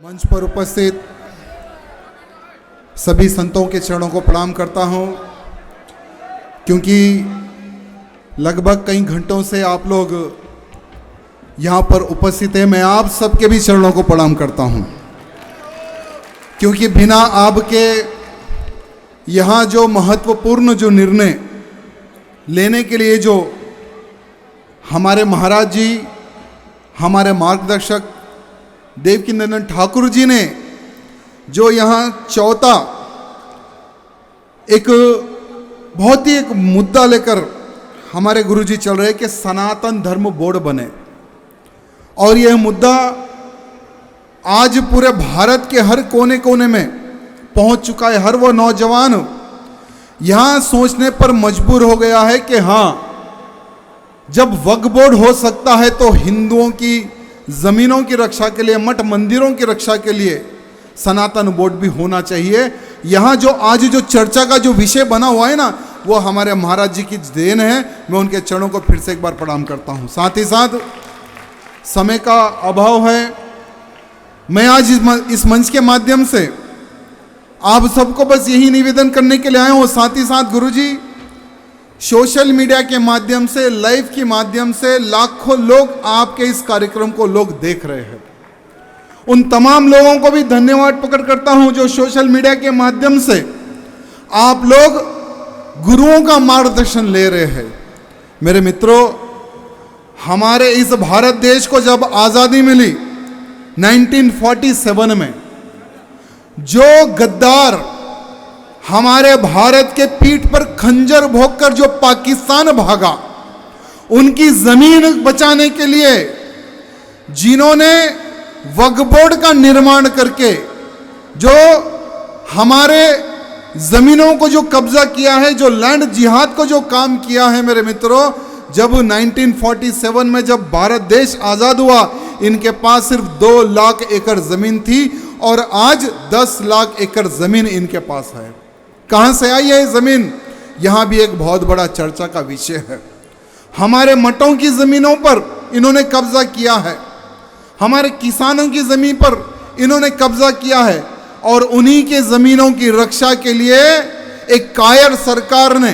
मंच पर उपस्थित सभी संतों के चरणों को प्रणाम करता हूं, क्योंकि लगभग कई घंटों से आप लोग यहाँ पर उपस्थित हैं। मैं आप सबके भी चरणों को प्रणाम करता हूं, क्योंकि बिना आपके यहाँ जो महत्वपूर्ण जो निर्णय लेने के लिए जो हमारे महाराज जी, हमारे मार्गदर्शक देवकीनंदन ठाकुर जी ने जो यहाँ चौथा एक बहुत ही एक मुद्दा लेकर हमारे गुरुजी चल रहे कि सनातन धर्म बोर्ड बने, और यह मुद्दा आज पूरे भारत के हर कोने कोने में पहुंच चुका है। हर वो नौजवान यहाँ सोचने पर मजबूर हो गया है कि हाँ, जब वक्फ बोर्ड हो सकता है तो हिंदुओं की जमीनों की रक्षा के लिए, मठ मंदिरों की रक्षा के लिए सनातन बोर्ड भी होना चाहिए। यहाँ जो आज जो चर्चा का जो विषय बना हुआ है ना, वो हमारे महाराज जी की देन है। मैं उनके चरणों को फिर से एक बार प्रणाम करता हूँ। साथ ही साथ समय का अभाव है, मैं आज इस मंच के माध्यम से आप सबको बस यही निवेदन करने के लिए आया हूँ। साथ ही साथ गुरुजी सोशल मीडिया के माध्यम से, लाइव के माध्यम से लाखों लोग आपके इस कार्यक्रम को लोग देख रहे हैं। उन तमाम लोगों को भी धन्यवाद प्रकट करता हूं जो सोशल मीडिया के माध्यम से आप लोग गुरुओं का मार्गदर्शन ले रहे हैं। मेरे मित्रों, हमारे इस भारत देश को जब आज़ादी मिली 1947 में, जो गद्दार हमारे भारत के पीठ पर खंजर भोंककर जो पाकिस्तान भागा, उनकी जमीन बचाने के लिए जिन्होंने वक्फ बोर्ड का निर्माण करके जो हमारे जमीनों को जो कब्जा किया है, जो लैंड जिहाद को जो काम किया है, मेरे मित्रों, जब 1947 में जब भारत देश आज़ाद हुआ, इनके पास सिर्फ 2 लाख एकड़ जमीन थी और आज 10 लाख एकड़ जमीन इनके पास है। कहां से आई है जमीन? यहां भी एक बहुत बड़ा चर्चा का विषय है। हमारे मठों की जमीनों पर इन्होंने कब्जा किया है, हमारे किसानों की जमीन पर इन्होंने कब्जा किया है, और उन्हीं के जमीनों की रक्षा के लिए एक कायर सरकार ने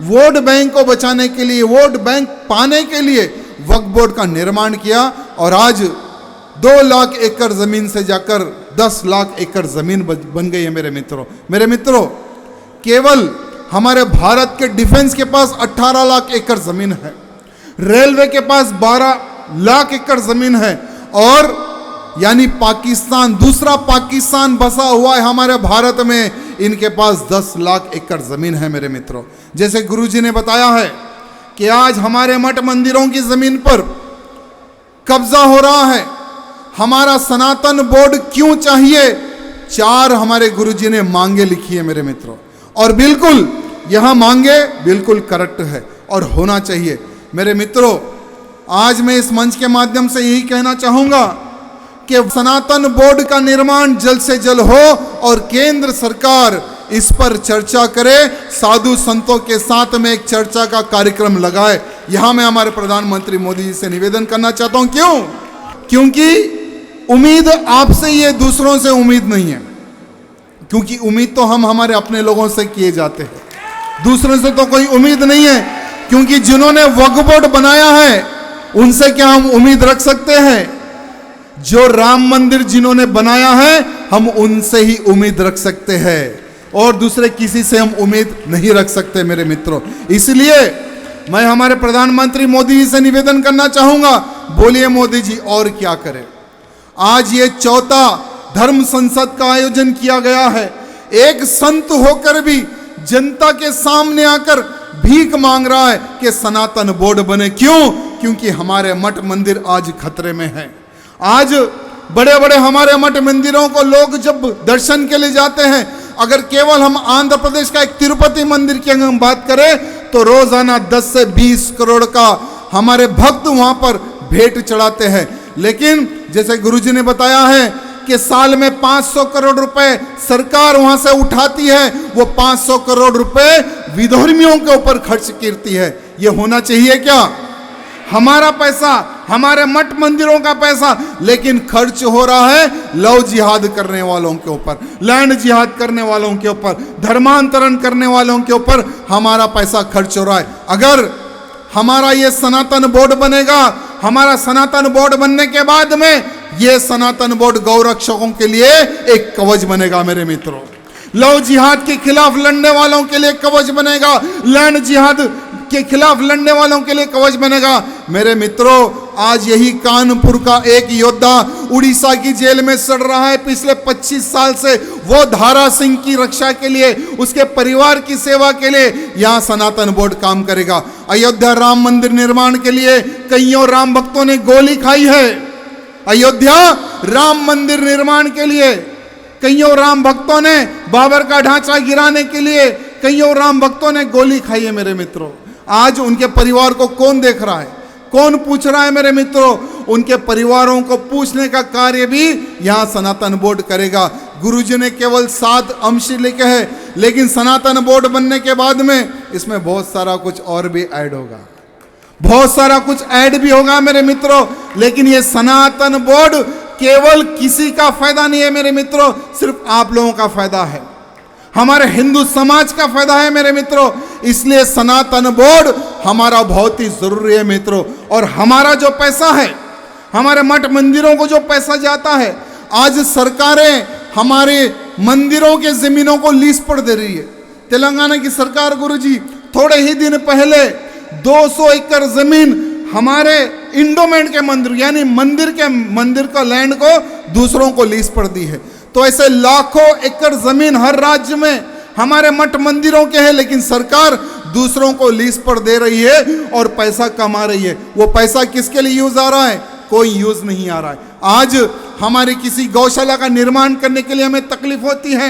वोट बैंक को बचाने के लिए, वोट बैंक पाने के लिए वक्फ बोर्ड का निर्माण किया, और आज 2 लाख एकड़ जमीन से जाकर 10 लाख एकड़ जमीन बन गई है। मेरे मित्रों, केवल हमारे भारत के डिफेंस के पास 18 लाख एकड़ जमीन है, रेलवे के पास 12 लाख एकड़ जमीन है, और यानी पाकिस्तान, दूसरा पाकिस्तान बसा हुआ है हमारे भारत में, इनके पास 10 लाख एकड़ जमीन है। मेरे मित्रों, जैसे गुरुजी ने बताया है कि आज हमारे मठ मंदिरों की जमीन पर कब्जा हो रहा है। हमारा सनातन बोर्ड क्यों चाहिए? 4 हमारे गुरुजी ने मांगे लिखी है मेरे मित्रों, और बिल्कुल यहां मांगे बिल्कुल करेक्ट है और होना चाहिए। मेरे मित्रों, आज मैं इस मंच के माध्यम से यही कहना चाहूंगा कि सनातन बोर्ड का निर्माण जल्द से जल्द हो और केंद्र सरकार इस पर चर्चा करे, साधु संतों के साथ में एक चर्चा का कार्यक्रम लगाए। यहां मैं हमारे प्रधानमंत्री मोदी जी से निवेदन करना चाहता हूं। क्यों? क्योंकि उम्मीद आपसे ही है, दूसरों से उम्मीद नहीं है, क्योंकि उम्मीद तो हम हमारे अपने लोगों से किए जाते हैं, दूसरों से तो कोई उम्मीद नहीं है। क्योंकि जिन्होंने वक्फ बोर्ड बनाया है उनसे क्या हम उम्मीद रख सकते हैं? जो राम मंदिर जिन्होंने बनाया है, हम उनसे ही उम्मीद रख सकते हैं, और दूसरे किसी से हम उम्मीद नहीं रख सकते मेरे मित्रों। इसलिए मैं हमारे प्रधानमंत्री मोदी जी से निवेदन करना चाहूंगा, बोलिए मोदी जी और क्या करें। आज ये चौथा धर्म संसद का आयोजन किया गया है। एक संत होकर भी जनता के सामने आकर भीख मांग रहा है कि सनातन बोर्ड बने। क्यों? क्योंकि हमारे मठ मंदिर आज खतरे में हैं। आज बड़े बड़े हमारे मठ मंदिरों को लोग जब दर्शन के लिए जाते हैं, अगर केवल हम आंध्र प्रदेश का एक तिरुपति मंदिर की अगर हम बात करें तो रोजाना 10 से 20 करोड़ का हमारे भक्त वहां पर भेंट चढ़ाते हैं। लेकिन जैसे गुरुजी ने बताया है कि साल में 500 करोड़ रुपए सरकार वहां से उठाती है, वो 500 करोड़ रुपए विधर्मियों के ऊपर खर्च करती है। ये होना चाहिए क्या? हमारा पैसा हमारे मठ मंदिरों का पैसा, लेकिन खर्च हो रहा है लव जिहाद करने वालों के ऊपर, लैंड जिहाद करने वालों के ऊपर, धर्मांतरण करने वालों के ऊपर हमारा पैसा खर्च हो रहा है। अगर हमारा ये सनातन बोर्ड बनेगा, हमारा सनातन बोर्ड बनने के बाद में ये सनातन बोर्ड गौरक्षकों के लिए एक कवच बनेगा मेरे मित्रों। लव जिहाद के खिलाफ लड़ने वालों के लिए कवच बनेगा, लैंड जिहाद के खिलाफ लड़ने वालों के लिए कवच बनेगा। मेरे मित्रों, आज यही कानपुर का एक योद्धा उड़ीसा की जेल में सड़ रहा है पिछले 25 साल से। वो धारा सिंह की रक्षा के लिए, उसके परिवार की सेवा के लिए यहां सनातन बोर्ड काम करेगा। अयोध्या राम मंदिर निर्माण के लिए कईयों राम भक्तों ने गोली खाई है। अयोध्या राम मंदिर निर्माण के लिए कईयों राम भक्तों ने, बाबर का ढांचा गिराने के लिए कईयों राम भक्तों ने गोली खाई है मेरे मित्रों। आज उनके परिवार को कौन देख रहा है, कौन पूछ रहा है मेरे मित्रों? उनके परिवारों को पूछने का कार्य भी यहां सनातन बोर्ड करेगा। गुरुजी ने केवल 7 अंश लिखे हैं, लेकिन सनातन बोर्ड बनने के बाद में इसमें बहुत सारा कुछ और भी ऐड होगा, बहुत सारा कुछ ऐड भी होगा मेरे मित्रों। लेकिन ये सनातन बोर्ड केवल किसी का फायदा नहीं है मेरे मित्रों, सिर्फ आप लोगों का फायदा है, हमारे हिंदू समाज का फायदा है मेरे मित्रों। इसलिए सनातन बोर्ड हमारा बहुत ही जरूरी है मित्रों। और हमारा जो पैसा है, हमारे मठ मंदिरों को जो पैसा जाता है, आज सरकारें हमारे मंदिरों के जमीनों को लीज पर दे रही है। तेलंगाना की सरकार गुरुजी थोड़े ही दिन पहले 200 एकड़ जमीन हमारे इंडोमेंट के मंदिर, यानी मंदिर का लैंड को दूसरों को लीज पर दी है। तो ऐसे लाखों एकड़ जमीन हर राज्य में हमारे मठ मंदिरों के हैं, लेकिन सरकार दूसरों को लीज पर दे रही है और पैसा कमा रही है। वो पैसा किसके लिए यूज आ रहा है? कोई यूज नहीं आ रहा है। आज हमारी किसी गौशाला का निर्माण करने के लिए हमें तकलीफ होती है,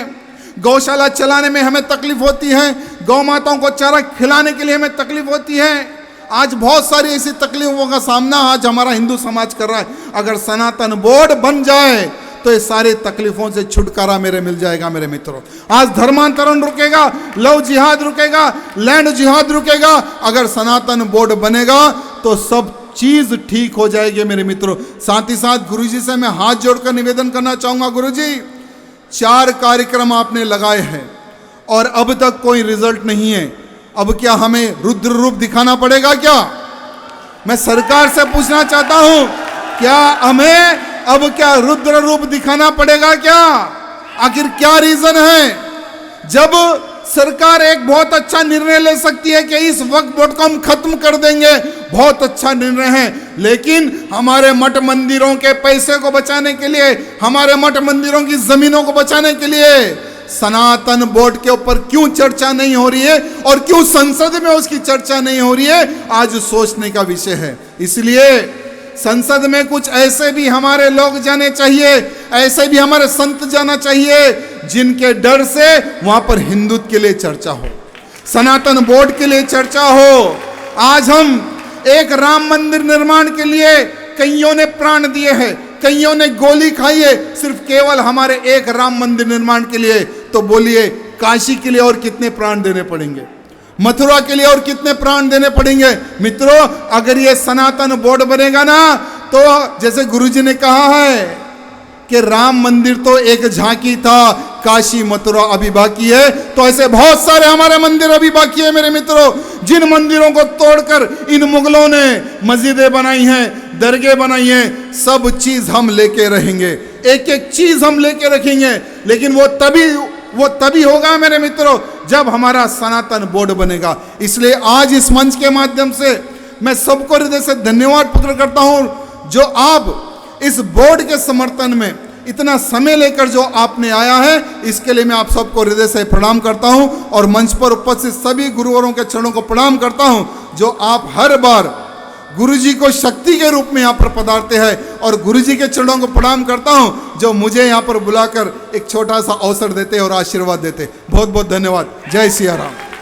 गौशाला चलाने में हमें तकलीफ होती है, गौ माताओं को चारा खिलाने के लिए हमें तकलीफ होती है। आज बहुत सारी ऐसी तकलीफों का सामना आज हमारा हिंदू समाज कर रहा है। अगर सनातन बोर्ड बन जाए तो ये सारी तकलीफों से छुटकारा मिल जाएगा मेरे मित्रों। आज धर्मांतरण रुकेगा, लव जिहाद रुकेगा, लैंड जिहाद रुकेगा। अगर सनातन बोर्ड बनेगा तो सब चीज ठीक हो जाएगी मेरे मित्रों। साथ ही साथ गुरुजी से मैं हाथ जोड़कर निवेदन करना चाहूंगा, गुरुजी 4 कार्यक्रम आपने लगाए हैं और अब तक कोई रिजल्ट नहीं है। अब क्या हमें रुद्र रूप दिखाना पड़ेगा क्या? मैं सरकार से पूछना चाहता हूं, क्या हमें अब क्या रुद्र रूप दिखाना पड़ेगा क्या? आखिर क्या रीजन है? जब सरकार एक बहुत अच्छा निर्णय ले सकती है कि इस वक्त बोर्ड को हम खत्म कर देंगे, बहुत अच्छा निर्णय है, लेकिन हमारे मठ मंदिरों के पैसे को बचाने के लिए, हमारे मठ मंदिरों की जमीनों को बचाने के लिए सनातन बोर्ड के ऊपर क्यों चर्चा नहीं हो रही है और क्यों संसद में उसकी चर्चा नहीं हो रही है, आज सोचने का विषय है। इसलिए संसद में कुछ ऐसे भी हमारे लोग जाने चाहिए, ऐसे भी हमारे संत जाना चाहिए जिनके डर से वहां पर हिंदुत्व के लिए चर्चा हो, सनातन बोर्ड के लिए चर्चा हो। आज हम एक राम मंदिर निर्माण के लिए कईयों ने प्राण दिए हैं, कईयों ने गोली खाई है, सिर्फ केवल हमारे एक राम मंदिर निर्माण के लिए। तो बोलिए काशी के लिए और कितने प्राण देने पड़ेंगे, मथुरा के लिए और कितने प्राण देने पड़ेंगे? मित्रों, अगर ये सनातन बोर्ड बनेगा ना, तो जैसे गुरुजी ने कहा है कि राम मंदिर तो एक झांकी था, काशी मथुरा अभी बाकी है, तो ऐसे बहुत सारे हमारे मंदिर अभी बाकी है मेरे मित्रों, जिन मंदिरों को तोड़कर इन मुगलों ने मस्जिदें बनाई हैं, दरगाह बनाई हैं। सब चीज हम लेके रहेंगे, एक एक चीज हम लेके रखेंगे, लेकिन वो तभी होगा मेरे मित्रों जब हमारा सनातन बोर्ड बनेगा। इसलिए आज इस मंच के माध्यम से मैं सबको हृदय से धन्यवाद प्रकट करता हूं, जो आप इस बोर्ड के समर्थन में इतना समय लेकर जो आपने आया है, इसके लिए मैं आप सबको हृदय से प्रणाम करता हूं और मंच पर उपस्थित सभी गुरुवरों के चरणों को प्रणाम करता हूं, जो आप हर बार गुरुजी को शक्ति के रूप में यहाँ पर पधारते हैं। और गुरुजी के चरणों को प्रणाम करता हूँ जो मुझे यहाँ पर बुलाकर एक छोटा सा अवसर देते और आशीर्वाद देते। बहुत बहुत धन्यवाद। जय सिया राम।